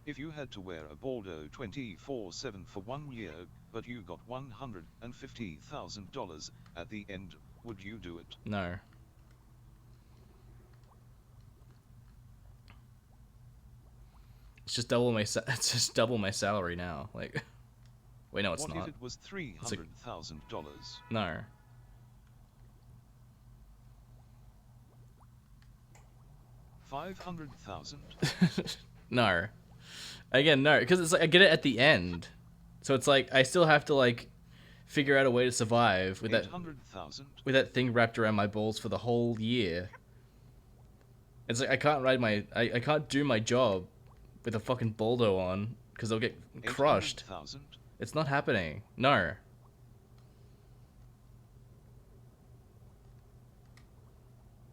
If you had to wear a Baldo 24/7 for 1 year, but you got $150,000 at the end, would you do it? No. It's just double my it's just double my salary now. Like, wait, no, it's what not. What if it was $300,000? No. 500,000? No. Again, no, because it's like I get it at the end, so it's like I still have to like figure out a way to survive with that 800,000? with that thing wrapped around my balls for the whole year. It's like I can't I can't do my job with a fucking Baldo on because I'll get crushed. 800,000? It's not happening. No.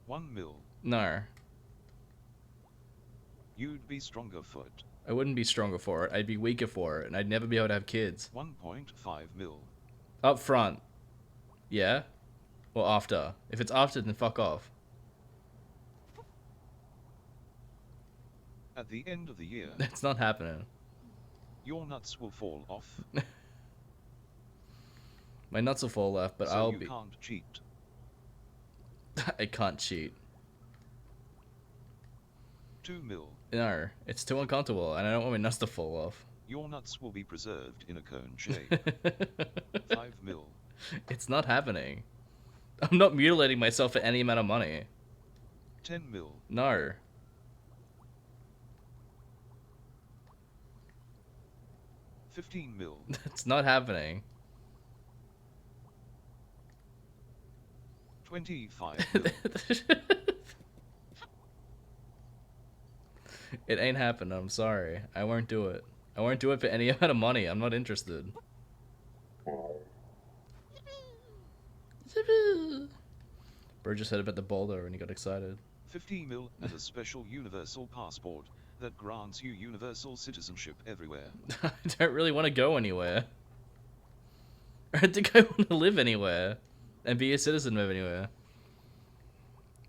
1 mil. No. You'd be stronger for it. I wouldn't be stronger for it. I'd be weaker for it, and I'd never be able to have kids. 1.5 mil. Up front. Yeah? Or after? If it's after, then fuck off. At the end of the year, It's not happening. your nuts will fall off. My nuts will fall off, but so I'll you be... can't cheat. I can't cheat. 2 mil. No, it's too uncomfortable, and I don't want my nuts to fall off. Your nuts will be preserved in a cone shape. 5 mil. It's not happening. I'm not mutilating myself for any amount of money. 10 mil. No. 15 mil. It's not happening. 25 mil. It ain't happening, I'm sorry. I won't do it. I won't do it for any amount of money. I'm not interested. Bird just said about the boulder and he got excited. 50 mil and a special universal passport that grants you universal citizenship everywhere. I don't really want to go anywhere. I think I want to live anywhere and be a citizen of anywhere.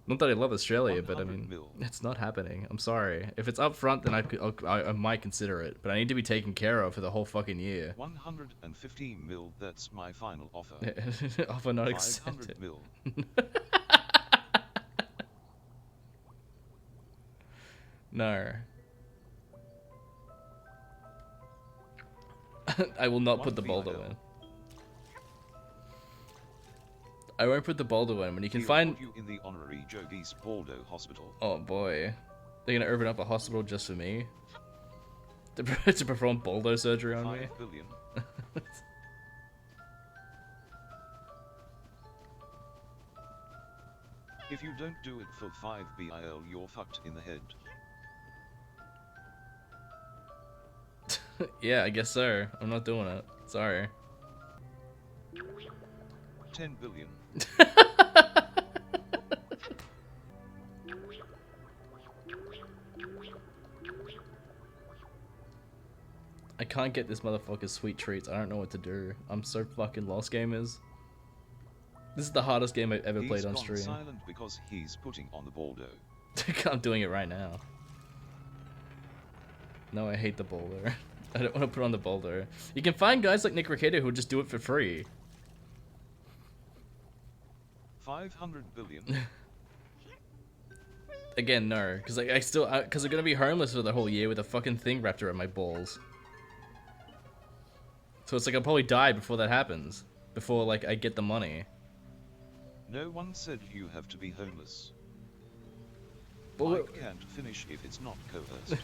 Not that I love Australia, but I mean, it's not happening. I'm sorry. If it's up front, then I might consider it, but I need to be taken care of for the whole fucking year. 115 mil, that's my final offer. Offer not accepted. 500 mil. No. I will not put the boulder in. I won't put the boulder in when you can find. Put you in the honorary Jogis Baldo Hospital. Oh boy, they're gonna open up a hospital just for me to perform boulder surgery on me. 5 billion. If you don't do it for 5 bil, you're fucked in the head. Yeah, I guess so. I'm not doing it. Sorry. 10 billion. I can't get this motherfucker's sweet treats. I don't know what to do. I'm so fucking lost, gamers. This is the hardest game I've ever played on stream. He's gone silent because he's putting on the Baldo. I'm doing it right now. No, I hate the boulder. I don't want to put on the boulder. You can find guys like Nick Ricciardo who just do it for free. 500 billion. Again, no, because because I'm gonna be homeless for the whole year with a fucking thing wrapped around my balls. So it's like I'll probably die before that happens. Before like I get the money. No one said you have to be homeless. But I can't finish if it's not coerced.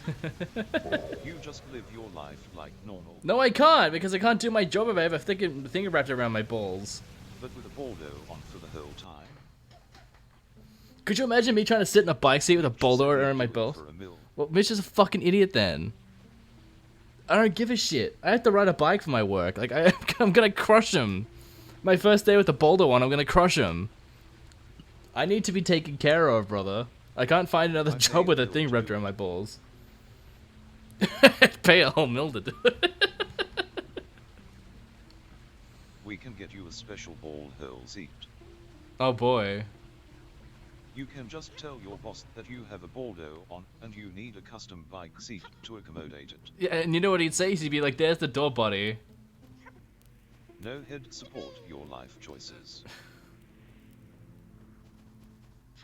You just live your life like normal. No, I can't, because I can't do my job if I have a thing wrapped around my balls. But with a Baldo on for the whole time. Could you imagine me trying to sit in a bike seat with a boulder around my balls? Well, Mitch is a fucking idiot then. I don't give a shit. I have to ride a bike for my work. Like, I'm gonna crush him. My first day with the boulder on, I'm gonna crush him. I need to be taken care of, brother. I can't find another job with a thing wrapped around my balls. Pay a whole mil to do it. We can get you a special ball hole seat. Oh boy. You can just tell your boss that you have a Baldo on, and you need a custom bike seat to accommodate it. Yeah, and you know what he'd say? He'd be like, "There's the door, buddy." No head support your life choices.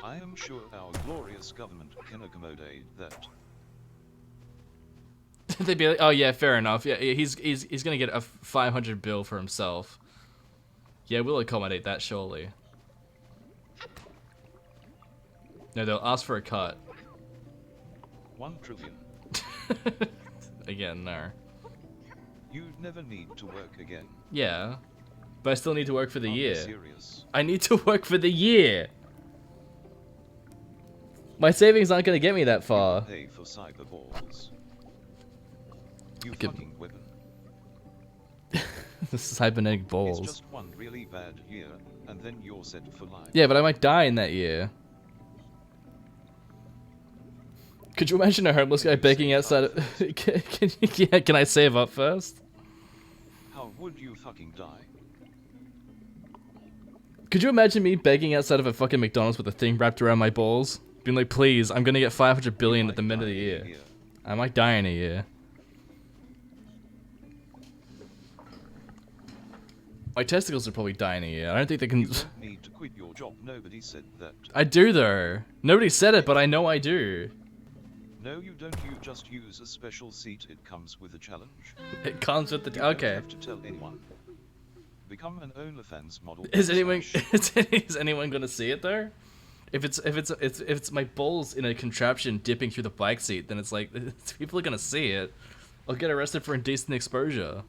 I am sure our glorious government can accommodate that. They'd be like, "Oh yeah, fair enough. Yeah, he's gonna get a 500 bill for himself. Yeah, we'll accommodate that surely." No, they'll ask for a cut. 1 trillion. Again, no. You'd never need to work again. Yeah, but I still need to work for the year. Serious. I need to work for the year. My savings aren't gonna get me that far. Pay for cyber balls. You Good. fucking weapon. This is cybernetic It's balls. just one really bad year, and then you're set for life. Yeah, but I might die in that year. Could you imagine a homeless guy begging outside of... can I save up first? How would you fucking die? Could you imagine me begging outside of a fucking McDonald's with a thing wrapped around my balls? Being like, please, I'm gonna get 500 billion at the end of the year. I might die in a year. My testicles will probably die in a year. I don't think they can... You don't need to quit your job. Nobody said that. I do, though. Nobody said it, but I know I do. No, you don't. You just use a special seat. It comes with a challenge. It comes with the... You Okay. don't have to tell anyone. Become an OnlyFans model. Is anyone is anyone gonna see it though? If it's my balls in a contraption dipping through the bike seat, then it's like people are gonna see it. I'll get arrested for indecent exposure.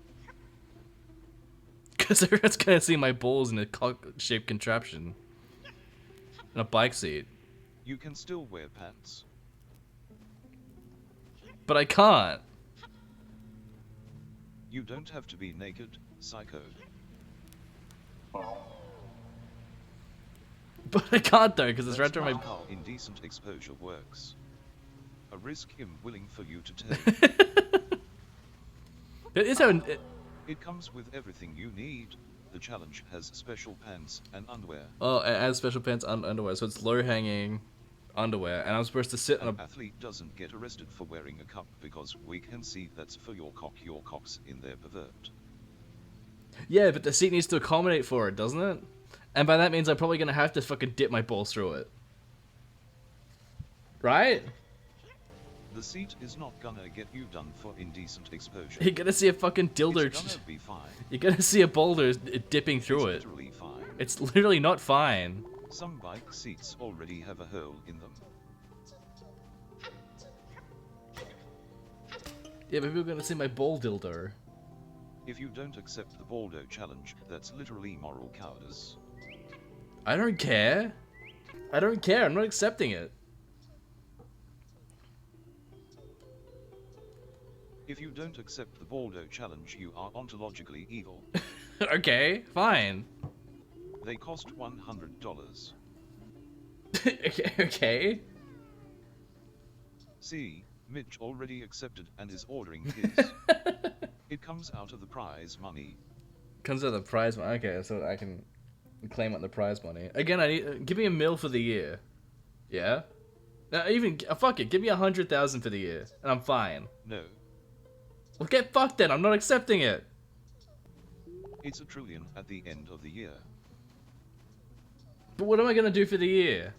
Cause everyone's gonna see my balls in a cock-shaped contraption in a bike seat. You can still wear pants. But I can't. You don't have to be naked, psycho. But I can't though, because it's That's right through my... not how indecent exposure works. A risk I'm willing for you to take. It is how... It comes with everything you need. The challenge has special pants and underwear. Oh, it has special pants and underwear, so it's low-hanging underwear, and I'm supposed to sit on An a... athlete doesn't get arrested for wearing a cup because we can see that's for your cock. Your cock's in there, pervert. Yeah, but the seat needs to accommodate for it, doesn't it? And by that means I'm probably gonna have to fucking dip my balls through it. Right? The seat is not gonna get you done for indecent exposure. You're gonna see a fucking dildo... It's gonna be fine. You're gonna see a boulder dipping through It's it. literally fine. It's literally not fine. Some bike seats already have a hole in them. Yeah, but people are gonna see my ball dildo. If you don't accept the Baldo challenge, that's literally moral cowardice. I don't care. I don't care. I'm not accepting it. If you don't accept the Baldo challenge, you are ontologically evil. Okay, fine. They cost $100. Okay. See, Mitch already accepted and is ordering his. It comes out of the prize money. Comes out of the prize money. Okay, so I can claim on the prize money. Again, I need... give me $1 million for the year. Yeah? Now, even... fuck it, give me 100,000 for the year, and I'm fine. No, Well, get fucked then. I'm not accepting it. it's $1 trillion at the end of the year. But what am I gonna do for the year?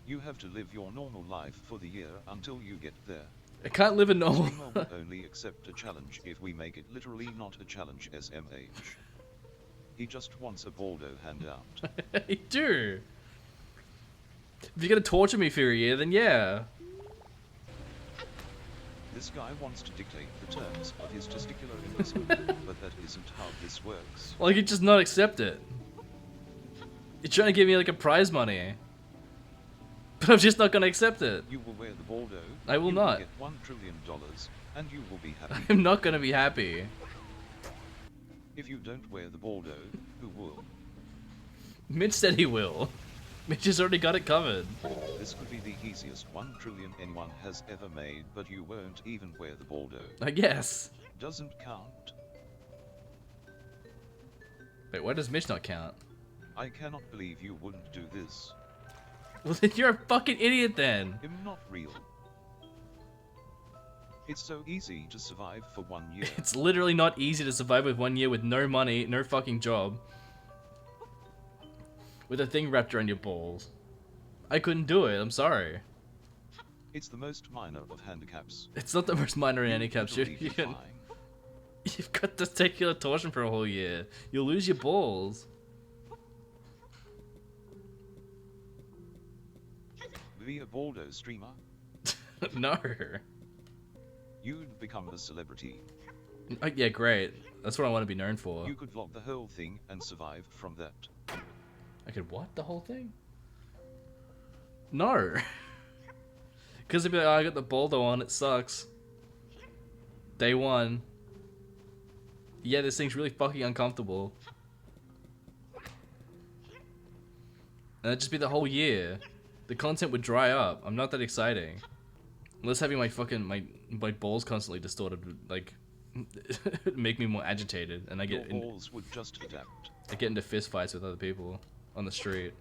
You have to live your normal life for the year until you get there. I can't live a normal... Streamer will only accept a challenge if we make it literally not a challenge SMH. He just wants a Baldo handout. I do. If you're gonna torture me for a year, then yeah. This guy wants to dictate the terms of his testicular investment, but that isn't how this works. Well, I could just not accept it. You're trying to give me like a prize money. But I'm just not gonna accept it. You will wear the Baldo. I will you not. Will get $1 trillion, and you will be happy. I'm not gonna be happy. If you don't wear the Baldo, who will? Mitch said he will. Mitch has already got it covered. This could be the easiest $1 trillion anyone has ever made, but you won't even wear the Baldo. I guess. Doesn't count. Wait, why does Mitch not count? I cannot believe you wouldn't do this. Well, then you're a fucking idiot then. I'm not real. It's so easy to survive for 1 year. It's literally not easy to survive with 1 year with no money, no fucking job. With a thing wrapped around your balls. I couldn't do it, I'm sorry. It's the most minor of handicaps. It's not the most minor handicaps. Literally be fine. You've got testicular torsion for a whole year. You'll lose your balls. Be a Baldo streamer. No. You'd become a celebrity. Yeah, great. That's what I want to be known for. You could vlog the whole thing and survive from that. I could what? The whole thing? No. Because they'd be like, oh, I got the Baldo on, it sucks. Day 1. Yeah, this thing's really fucking uncomfortable. And that'd just be the whole year. The content would dry up. I'm not that exciting. Unless having my fucking, my balls constantly distorted would, like, make me more agitated. And I get Your balls would just adapt. I get into fist fights with other people on the street.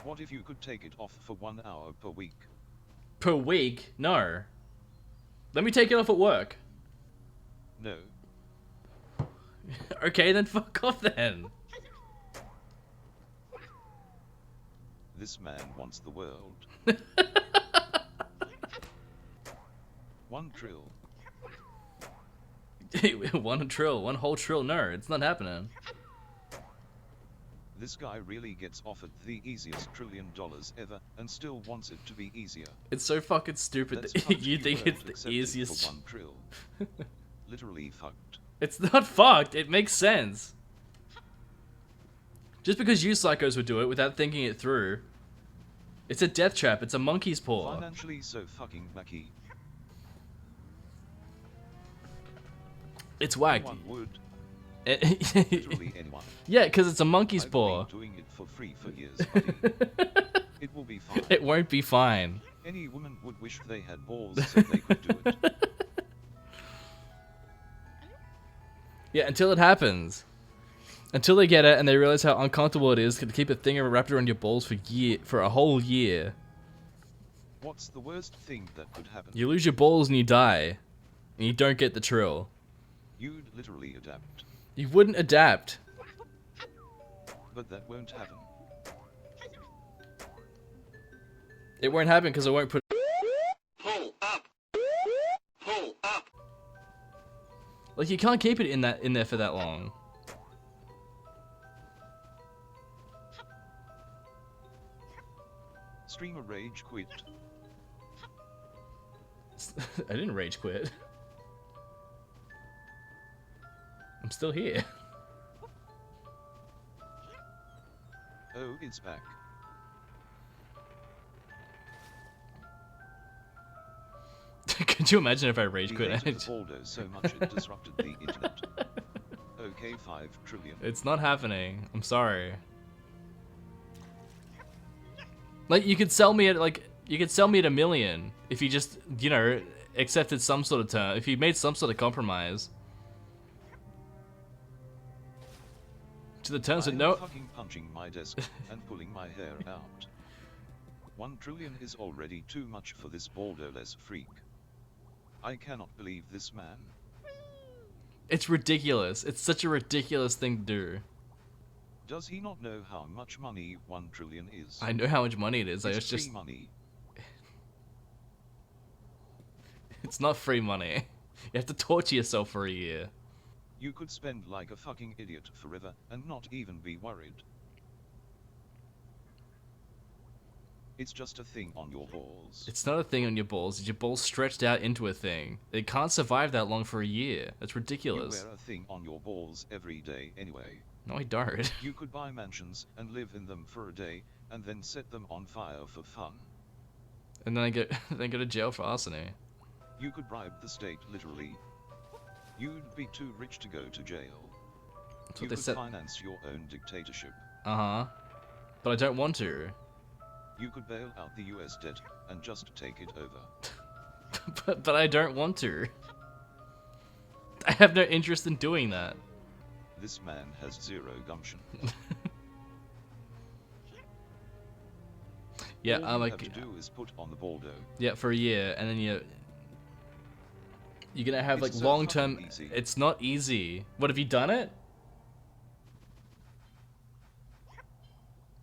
What if you could take it off for 1 hour per week? Per week? No. Let me take it off at work. No. Okay, then fuck off then. This man wants the world. 1 trill. 1 trill, 1 whole trill. No, it's not happening. This guy really gets offered the easiest $1 trillion ever and still wants it to be easier. It's so fucking stupid That's that you think it's the accepted easiest. For 1 trill. Literally fucked. It's not fucked. It makes sense. Just because you psychos would do it without thinking it through. It's a death trap. It's a monkey's paw. Financially so fucking wacky. It's whacked. Anyone would. Literally Literally anyone. Yeah, because it's a monkey's I've paw. been doing it for free for years, buddy. It will be fine. It won't be fine. Any woman would wish they had balls so they could do it. Yeah, until it happens. Until they get it and they realize how uncomfortable it is to keep a thing wrapped around your balls for a whole year. What's the worst thing that could happen? You lose your balls and you die. And you don't get the trill. You'd literally adapt. You wouldn't adapt. But that won't happen. It won't happen because I won't put. Pull up. Pull up. Like you can't keep it in there for that long. Streamer rage quit. I didn't rage quit. I'm still here. Oh, it's back. Could you imagine if I rage He quit? hated the Baldo so much it disrupted the internet. Okay, 5 trillion. It's not happening. I'm sorry. Like you could sell me at $1 million if you just, you know, accepted some sort of term. If you made some sort of compromise. To the terms of I'm no. fucking punching my desk and pulling my hair out. 1 trillion is already too much for this Baldo-less freak. I cannot believe this man. It's ridiculous. It's such a ridiculous thing to do. Does he not know how much money 1 trillion is? I know how much money it is. It's just free money. It's not free money. You have to torture yourself for a year. You could spend like a fucking idiot forever and not even be worried. It's just a thing on your balls. It's not a thing on your balls. It's your balls stretched out into a thing. It can't survive that long for a year. That's ridiculous. You wear a thing on your balls every day anyway. No, I don't. You could buy mansions and live in them for a day and then set them on fire for fun. And then I go to jail for arsony. You could bribe the state literally. You'd be too rich to go to jail. That's You what they could said. finance your own dictatorship. Uh-huh. But I don't want to. You could bail out the US debt and just take it over. but I don't want to. I have no interest in doing that. This man has zero gumption. Yeah, All you have to do is put on the Baldo. Yeah, for a year, and then you're gonna have It's like so long-term. fucking easy. It's not easy. What, have you done it?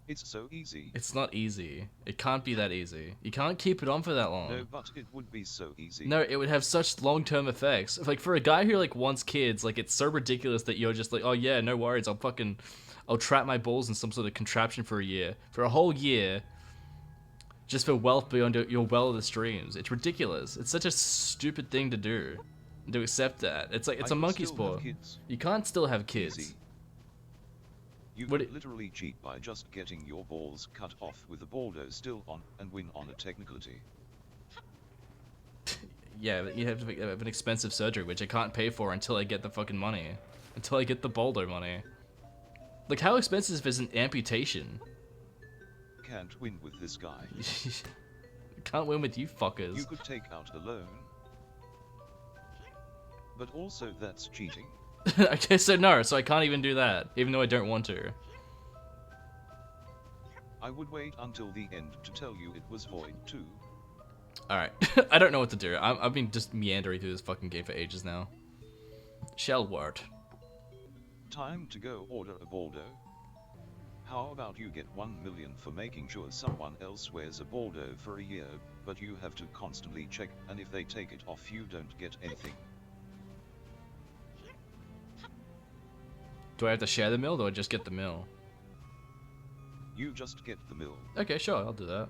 It's so easy. It's not easy. It can't be that easy. You can't keep it on for that long. No, but it would be so easy. No, it would have such long-term effects. Like, for a guy who like wants kids, like, it's so ridiculous that you're just like, oh yeah, no worries, I'll trap my balls in some sort of contraption for a year, for a whole year, just for wealth beyond your wildest dreams. It's ridiculous. It's such a stupid thing to do, to accept that. It's like, it's a monkey sport. You can't still have kids. Easy. You could literally cheat by just getting your balls cut off with the Baldo still on and win on a technicality. Yeah, but you have to have an expensive surgery, which I can't pay for until I get the fucking money. Until I get the Baldo money. Like, how expensive is an amputation? Can't win with this guy. Can't win with you fuckers. You could take out a loan. But also that's cheating. Okay, so no, so I can't even do that, even though I don't want to. I would wait until the end to tell you it was void too. Alright, I don't know what to do. I've been just meandering through this fucking game for ages now. Shell word. Time to go order a Baldo. How about you get 1 million for making sure someone else wears a Baldo for a year, but you have to constantly check, and if they take it off you don't get anything. Do I have to share the mill, or do I just get the mill? You just get the mill. Okay, sure, I'll do that.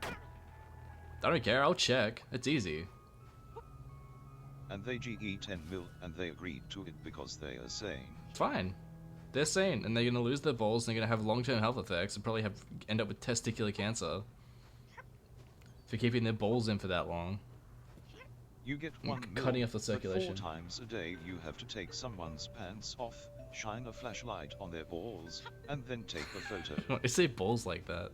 I don't care, I'll check. It's easy. And they GE 10 mil, and they agreed to it because they are sane. Fine. They're sane, and they're gonna lose their balls, and they're gonna have long-term health effects, and probably end up with testicular cancer. For keeping their balls in for that long. You get 1 mil, cutting off the circulation. but 4 times a day you have to take someone's pants off, shine a flashlight on their balls, and then take a photo. I say balls like that.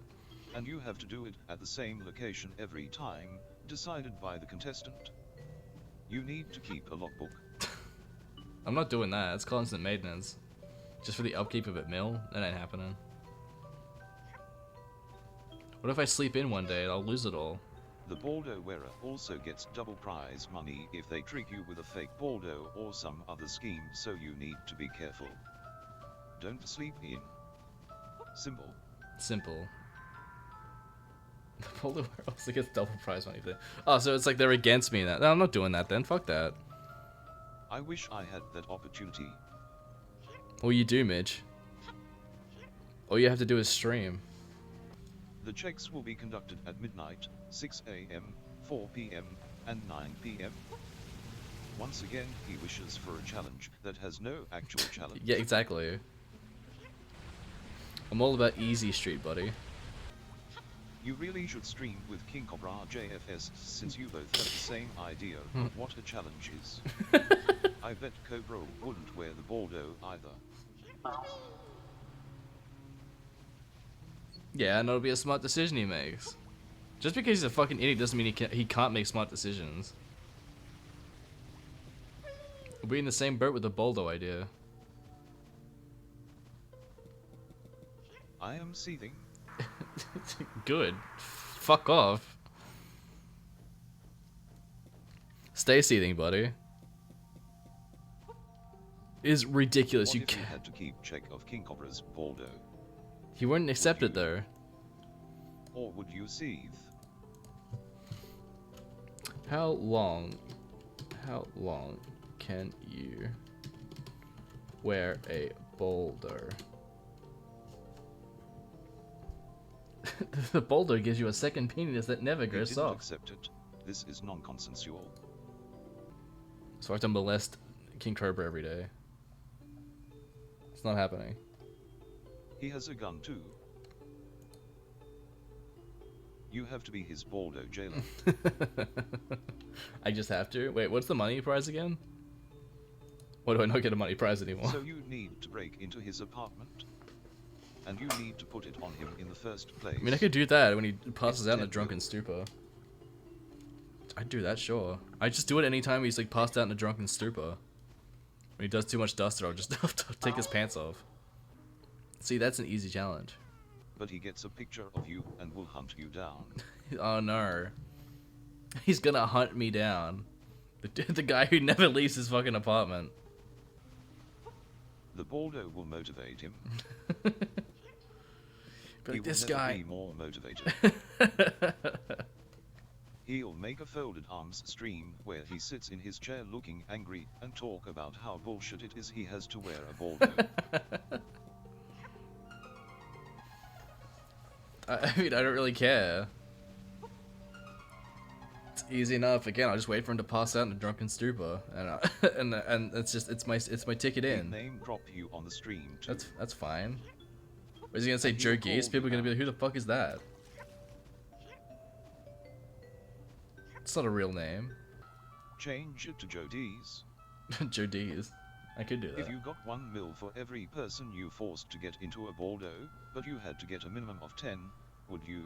And you have to do it at the same location every time, decided by the contestant. You need to keep a logbook. I'm not doing that, it's constant maintenance. Just for the upkeep of it, mill? That ain't happening. What if I sleep in one day and I'll lose it all? The Baldo wearer also gets double prize money if they trick you with a fake Baldo or some other scheme, so you need to be careful. Don't sleep in. Simple. Simple. The Baldo wearer also gets double prize money. Oh, so it's like they're against me in that. No, I'm not doing that then, fuck that. I wish I had that opportunity. Well, you do, Midge. All you have to do is stream. The checks will be conducted at midnight, 6 AM, 4 PM, and 9 PM. Once again, he wishes for a challenge that has no actual challenge. Yeah, exactly. I'm all about easy street, buddy. You really should stream with King Cobra JFS, since you both have the same idea of what a challenge is. I bet Cobra wouldn't wear the Baldo either. Yeah, and it'll be a smart decision he makes. Just because he's a fucking idiot doesn't mean he can't make smart decisions. We'll be in the same boat with the Baldo idea. I am seething. Good. Fuck off. Stay seething, buddy. It is ridiculous. What You if you can't. had to keep check of King Cobra's Baldo? He wouldn't accept it though. Or would you seethe? How long can you wear a boulder? The boulder gives you a second penis that never He goes didn't soft. accept it. This is non-consensual. So I have to molest King Cobra every day. It's not happening. He has a gun too. You have to be his Baldo jailer. I just have to? Wait, what's the money prize again? Why do I not get a money prize anymore? So you need to break into his apartment. And you need to put it on him in the first place. I mean, I could do that when he passes out in a drunken stupor. I'd do that, sure. I just do it anytime he's like passed out in a drunken stupor. When he does too much duster, I'll just take his pants off. See, that's an easy challenge. But he gets a picture of you and will hunt you down. Oh no. He's gonna hunt me down. The guy who never leaves his fucking apartment. The Baldo will motivate him. But he this will never guy be more motivated. He'll make a folded arms stream where he sits in his chair looking angry and talk about how bullshit it is he has to wear a Baldo. I mean, I don't really care. It's easy enough. Again, I'll just wait for him to pass out in a drunken stupor, and and it's my ticket He'll in. name drop you on the stream too. That's fine. Or is he gonna say Joe Geese? People are gonna be like, who the fuck is that? It's not a real name. Change it to Joe D's. Joe D's. I could do that. If you got 1 mil for every person you forced to get into a Baldo, but you had to get a minimum of 10, would you?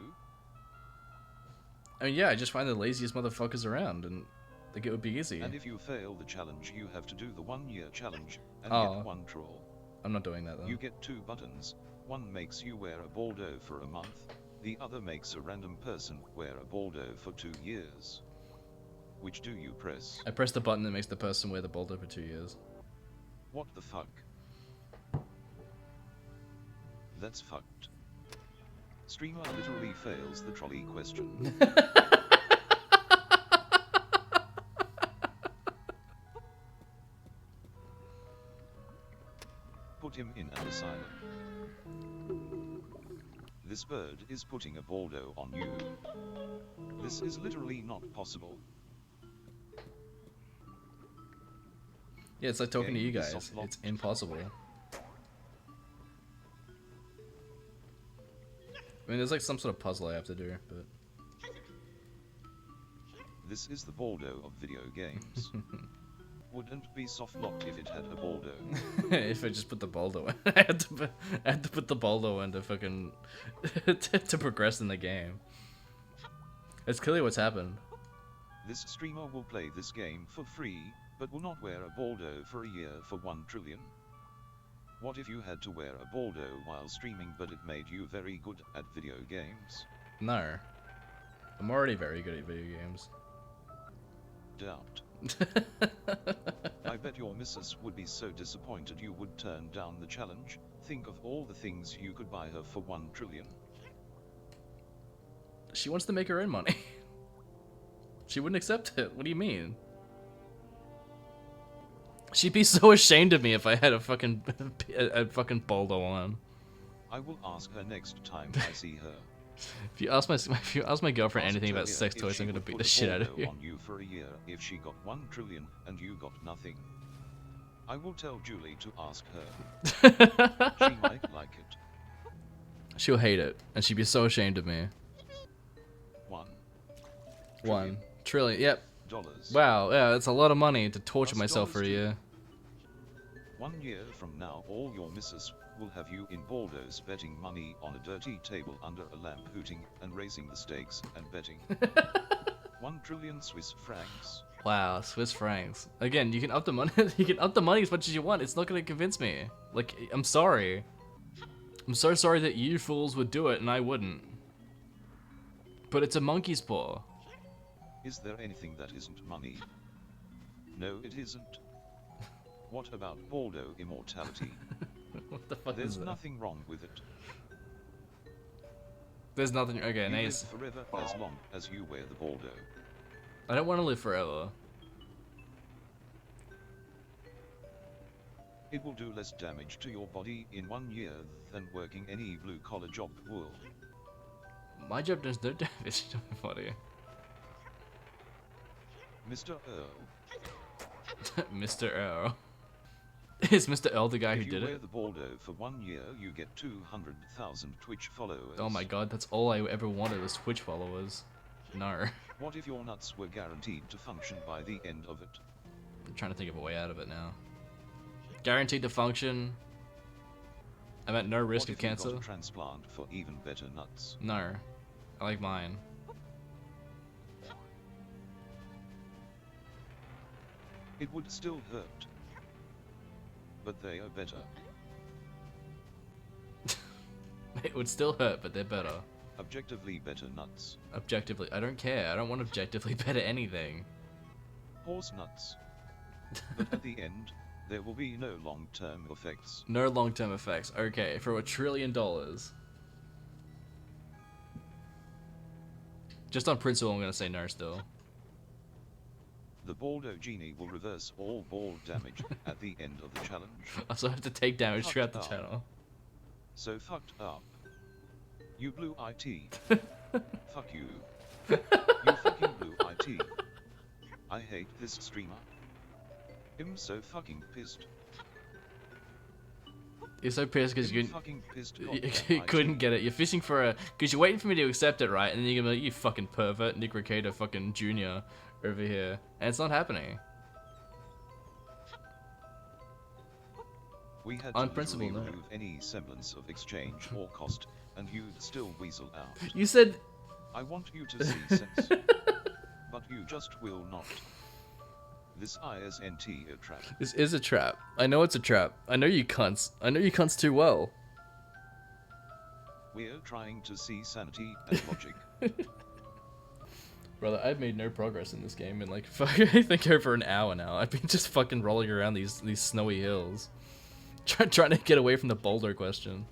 I mean, yeah, I just find the laziest motherfuckers around, and like it would be easy. And if you fail the challenge, you have to do the 1-year challenge and Oh. get 1 troll. I'm not doing that though. You get 2 buttons. One makes you wear a Baldo for a month. The other makes a random person wear a Baldo for 2 years. Which do you press? I press the button that makes the person wear the Baldo for 2 years. What the fuck? That's fucked. Streamer literally fails the trolley question. Put him in an asylum. This bird is putting a Baldo on you. This is literally not possible. Yeah, it's like talking to you Game is guys. soft-locked. It's impossible. I mean, there's like some sort of puzzle I have to do, but... This is the Baldo of video games. Wouldn't be soft locked if it had a Baldo. If I just put the Baldo in. I had to put the Baldo in to fucking... to progress in the game. That's clearly what's happened. This streamer will play this game for free, but will not wear a Baldo for a year for 1 trillion. What if you had to wear a Baldo while streaming but it made you very good at video games? No. I'm already very good at video games. Doubt. I bet your missus would be so disappointed you would turn down the challenge. Think of all the things you could buy her for 1 trillion. She wants to make her own money. She wouldn't accept it. What do you mean? She'd be so ashamed of me if I had a fucking Baldo on. I will ask her next time I see her. If you ask my girlfriend Ask anything about Julia sex if toys, she I'm gonna would beat put the a shit out of Baldo you. on you for a year if she got 1 trillion and you got nothing. I will tell Julie to ask her. She might like it. She'll hate it, and she'd be so ashamed of me. 1 trillion. Yep. dollars. Wow. Yeah, that's a lot of money to torture Plus myself for a dollars too. year. 1 year from now, all your missus will have you in Baldos betting money on a dirty table under a lamp, hooting and raising the stakes and betting. 1 trillion Swiss francs. Wow, Swiss francs. Again, you can up the money. You can up the money as much as you want. It's not gonna convince me. Like, I'm sorry. I'm so sorry that you fools would do it and I wouldn't. But it's a monkey's paw. Is there anything that isn't money? No, it isn't. What about Baldo immortality? What the fuck There's is that? nothing wrong with it. There's nothing. Okay, You nice. live forever as long as you wear the Baldo. I don't want to live forever. It will do less damage to your body in 1 year than working any blue-collar job will. My job does no damage to my body. Mr. Earl, Mr. Earl. Is Mr. Earl the guy who if you did wear it? the Baldo for 1 year, you get 200,000 Twitch followers. Oh my god, that's all I ever wanted was Twitch followers. No. What if your nuts were guaranteed to function by the end of it? I'm trying to think of a way out of it now. Guaranteed to function. I'm at no risk What of if you cancer. got a transplant for even better nuts? No. I like mine. It would still hurt. but they are better. It would still hurt, but they're better. Objectively better nuts. Objectively, I don't care. I don't want objectively better anything. Horse nuts. But at the end, there will be no long-term effects. No long-term effects. Okay, for $1 trillion. Just on principle, I'm gonna say no still. The Baldo Genie will reverse all ball damage at the end of the challenge. I also have to take damage throughout the Fucked up. channel. So fucked up. You blew IT. Fuck you. You fucking blew IT. I hate this streamer. I'm so fucking pissed. You're so pissed because you fucking pissed. you couldn't get it. You're fishing for a... Because you're waiting for me to accept it, right? And then you're gonna be like, you fucking pervert, Nick Ricada fucking Jr. over here. And it's not happening. We had On to principle, literally no. remove any semblance of exchange or cost, and you'd still weasel out. You said... I want you to see sense. But you just will not. This isn't a trap. This is a trap. I know it's a trap. I know you cunts. I know you cunts too well. We're trying to see sanity and logic. Brother, I've made no progress in this game in like I think over an hour now. I've been just fucking rolling around these snowy hills. Trying to get away from the boulder question.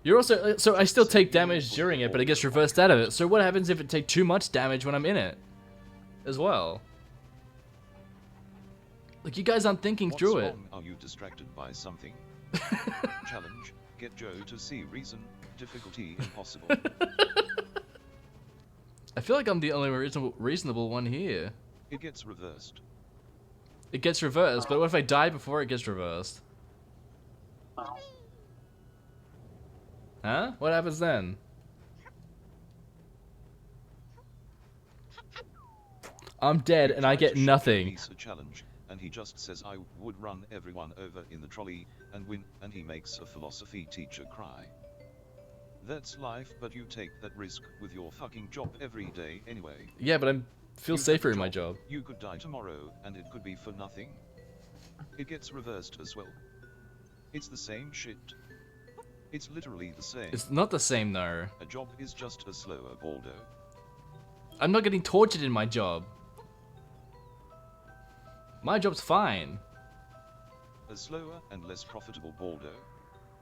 You're also... So I still take damage during it, but it gets reversed out of it. So what happens if it takes too much damage when I'm in it? As well. Like, you guys aren't thinking What's through it. wrong? Are you distracted by something? Challenge. Get Joe to see reason. Difficulty impossible. I feel like I'm the only reasonable one here. It gets reversed. It gets reversed, but what if I die before it gets reversed? Huh? What happens then? I'm dead and I get nothing. He's a challenge, and he just says I would run everyone over in the trolley and win, and he makes a philosophy teacher cry. That's life, but you take that risk with your fucking job every day anyway. Yeah, but I feel You safer have in a my job. You could die tomorrow, and it could be for nothing. It gets reversed as well. It's the same shit. It's literally the same. It's not the same though. A job is just a slower Baldo. I'm not getting tortured in my job. My job's fine. A slower and less profitable Baldo.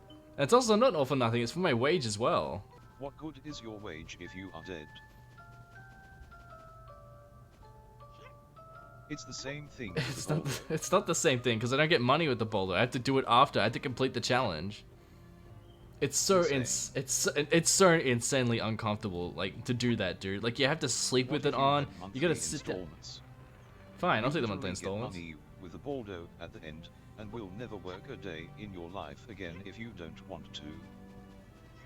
And it's also not all for nothing, it's for my wage as well. What good is your wage if you are dead? It's the same thing with the Baldo. It's not the same thing, because I don't get money with the boulder. I have to do it after. I have to complete the challenge. It's so it's so insanely uncomfortable, like, to do that, dude. Like, you have to sleep with it on. You gotta sit there. Fine, I'll take the monthly installments. Money with a Baldo at the end, and will never work a day in your life again if you don't want to.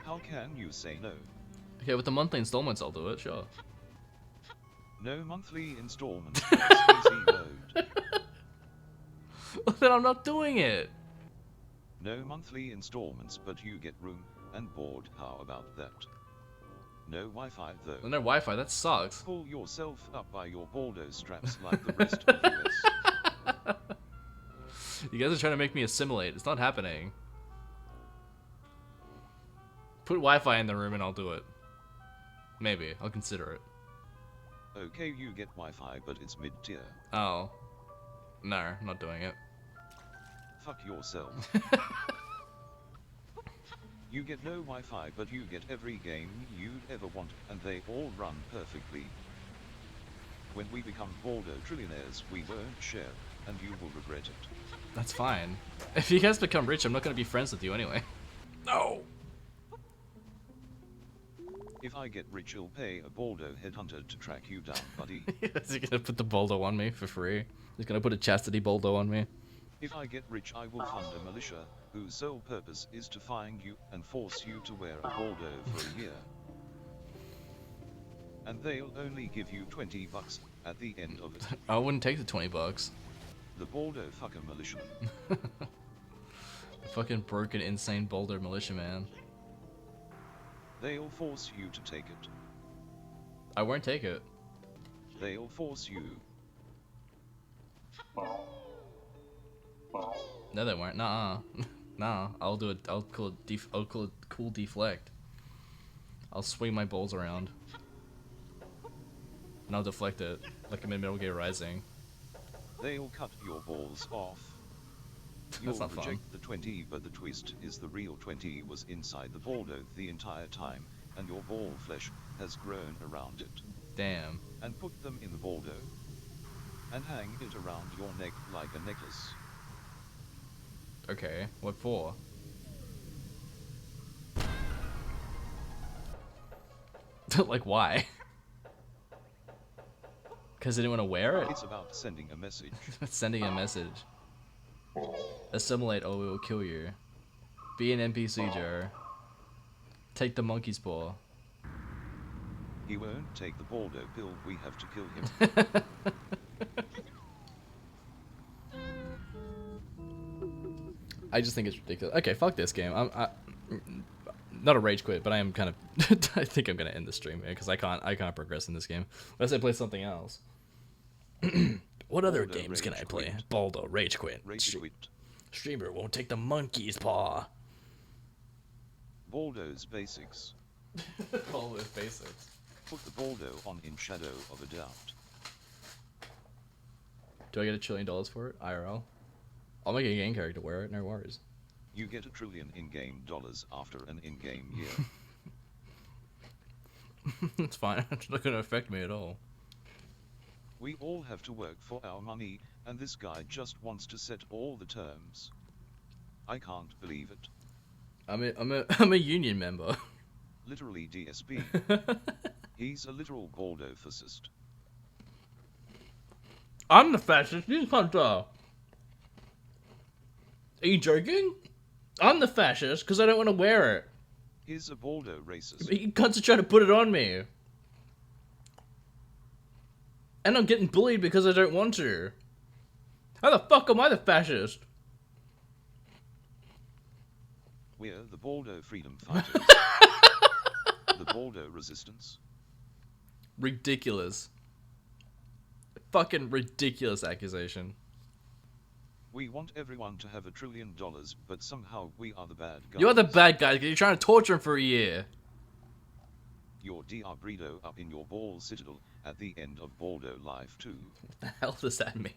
How can you say no? Okay, with the monthly installments, I'll do it, sure. No monthly installments. Easy mode. Well, then I'm not doing it. No monthly installments, but you get room and board. How about that? No Wi-Fi though. Well, no Wi-Fi, that sucks. Pull yourself up by your Baldo straps like the rest of the US. You guys are trying to make me assimilate. It's not happening. Put Wi-Fi in the room and I'll do it. Maybe. I'll consider it. Okay, you get Wi-Fi, but it's mid-tier. Oh. No, I'm not doing it. Fuck yourself. You get no Wi-Fi, but you get every game you'd ever want, and they all run perfectly. When we become Baldo trillionaires, we won't share, and you will regret it. That's fine. If you guys become rich, I'm not going to be friends with you anyway. No! If I get rich, I'll pay a Baldo headhunter to track you down, buddy. Is he going to put the Boldo on me for free? He's going to put a chastity Boldo on me. If I get rich, I will fund a militia, whose sole purpose is to find you and force you to wear a Baldo for a year. And they'll only give you $20 at the end of it. I wouldn't take the $20. The Baldo fucker militiaman. The fucking broken, insane Boulder militia man. They'll force you to take it. I won't take it. They'll force you. No, they weren't. Nah, nah. I'll do it. I'll call it. I'll call it cool deflect. I'll swing my balls around, and I'll deflect it like I'm in Metal Gear Rising. They'll cut your balls off. You'll That's not fun. reject the 20, but the twist is the real 20 was inside the baldo the entire time, and your ball flesh has grown around it. Damn. And put them in the baldo, and hang it around your neck like a necklace. Okay. What for? Like why? Because they didn't want to wear it? It's about sending a message. Sending a message. Assimilate or we will kill you. Be an NPC, Joe. Take the monkey's paw. He won't take the baldo pill, we have to kill him. I just think it's ridiculous. Okay, fuck this game. I'm not a rage quit, but I am kind of. I think I'm gonna end the stream here because I can't progress in this game unless I play something else. What other Baldo games can I rage play? quit. Baldo rage quit. Rage quit. Streamer won't take the monkey's paw. Baldo's basics. Baldo's basics. Put the baldo on in shadow of a doubt. Do I get $1 trillion for it? IRL. I'll make a game character wear it. No worries. You get $1 trillion in-game dollars after an in-game year. It's fine. It's not gonna affect me at all. We all have to work for our money, and this guy just wants to set all the terms. I can't believe it. I'm a union member. Literally DSP. He's a literal baldo fascist. I'm the fascist. You can't Are you joking? I'm the fascist because I don't want to wear it. He's a baldo racist. You cunts are trying to put it on me. And I'm getting bullied because I don't want to. How the fuck am I the fascist? We're the baldo freedom fighters. The baldo resistance. Ridiculous. Fucking ridiculous accusation. We want everyone to have $1 trillion, but somehow we are the bad guys. You're the bad guy because you're trying to torture him for a year. Your DR Bredo up in your ball citadel at the end of Baldo Life 2. What the hell does that mean?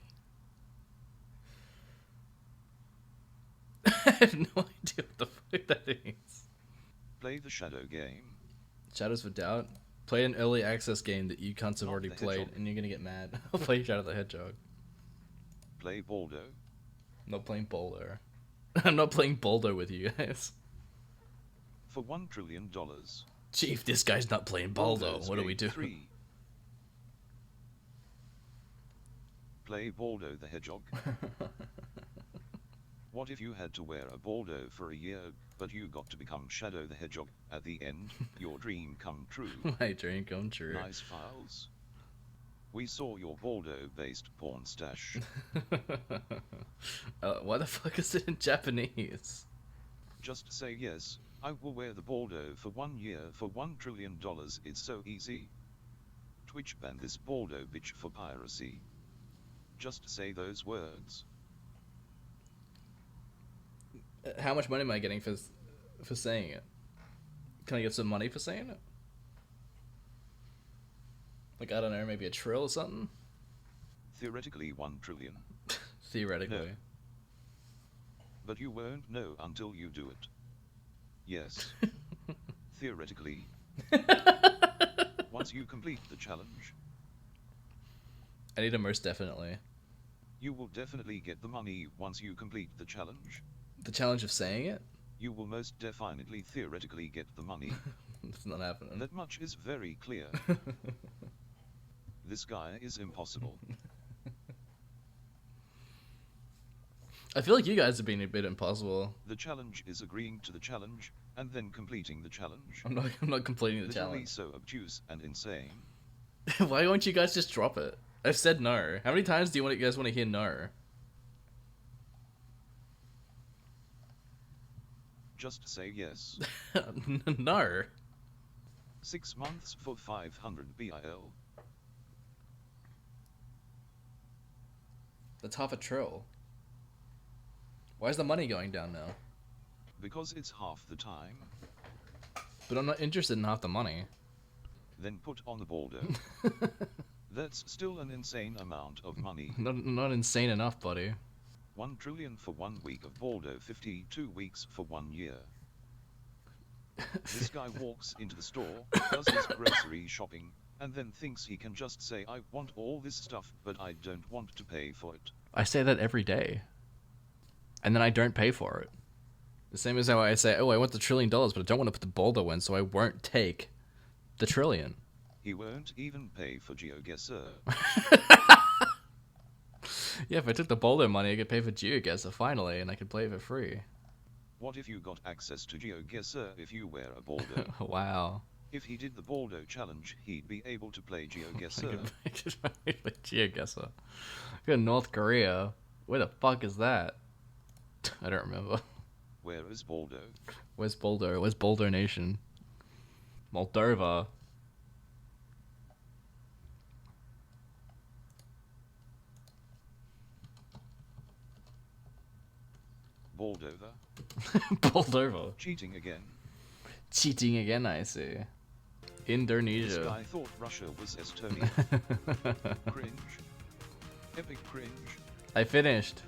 I have no idea what the fuck that means. Play the shadow game. Shadows of Doubt? Play an early access game that you cunts have Not already the played Hedgehog. and you're gonna get mad. I'll play Shadow the Hedgehog. Play Baldo. I'm not playing Boulder. I'm not playing Boulder with you guys. For $1 trillion. Chief, this guy's not playing Baldo. Baldo's What do we Game do? 3. Play Baldo the Hedgehog. What if you had to wear a Baldo for a year, but you got to become Shadow the Hedgehog at the end? Your dream come true. My dream come true. Nice files. We saw your Baldo-based porn stash. Why the fuck is it in Japanese? Just say yes, I will wear the Baldo for 1 year for $1 trillion. It's so easy. Twitch banned this Baldo bitch for piracy. Just say those words. How much money am I getting for saying it? Can I get some money for saying it? Like, I don't know, maybe a trill or something? Theoretically 1 trillion. Theoretically. No. But you won't know until you do it. Yes. Theoretically. Once you complete the challenge, I need a most definitely. you will definitely get the money once you complete the challenge. The challenge of saying it? You will most definitely theoretically get the money. It's not happening. That much is very clear. This guy is impossible. I feel like you guys are being a bit impossible. The challenge is agreeing to the challenge, and then completing the challenge. I'm not completing the Literally challenge. so obtuse and insane. Why won't you guys just drop it? I've said no. How many times do you guys want to hear no? Just say yes. No. 6 months for 500 BIL. That's half a trill. Why is the money going down now? Because it's half the time. But I'm not interested in half the money. Then put on the Baldo. That's still an insane amount of money. Not insane enough, buddy. 1 trillion for 1 week of Baldo, 52 weeks for 1 year. This guy walks into the store, does his grocery shopping, and then thinks he can just say, I want all this stuff, but I don't want to pay for it. I say that every day. And then I don't pay for it. The same as how I say, oh, I want the $1 trillion, but I don't want to put the Baldo in, so I won't take the trillion. He won't even pay for GeoGuessr. Yeah, if I took the Baldo money, I could pay for GeoGuessr finally, and I could play it for free. What if you got access to GeoGuessr if you were a Baldo? Wow. If he did the Baldo challenge, he'd be able to play GeoGuessr. I could play GeoGuessr. Go to North Korea. Where the fuck is that? I don't remember. Where is Baldo? Where's Boulder? Where's Boulder Nation? Moldova. Moldova? Moldova. Cheating again. Cheating again, I see. Indonesia. This guy thought Russia was Estonia. Cringe. Epic cringe. I finished.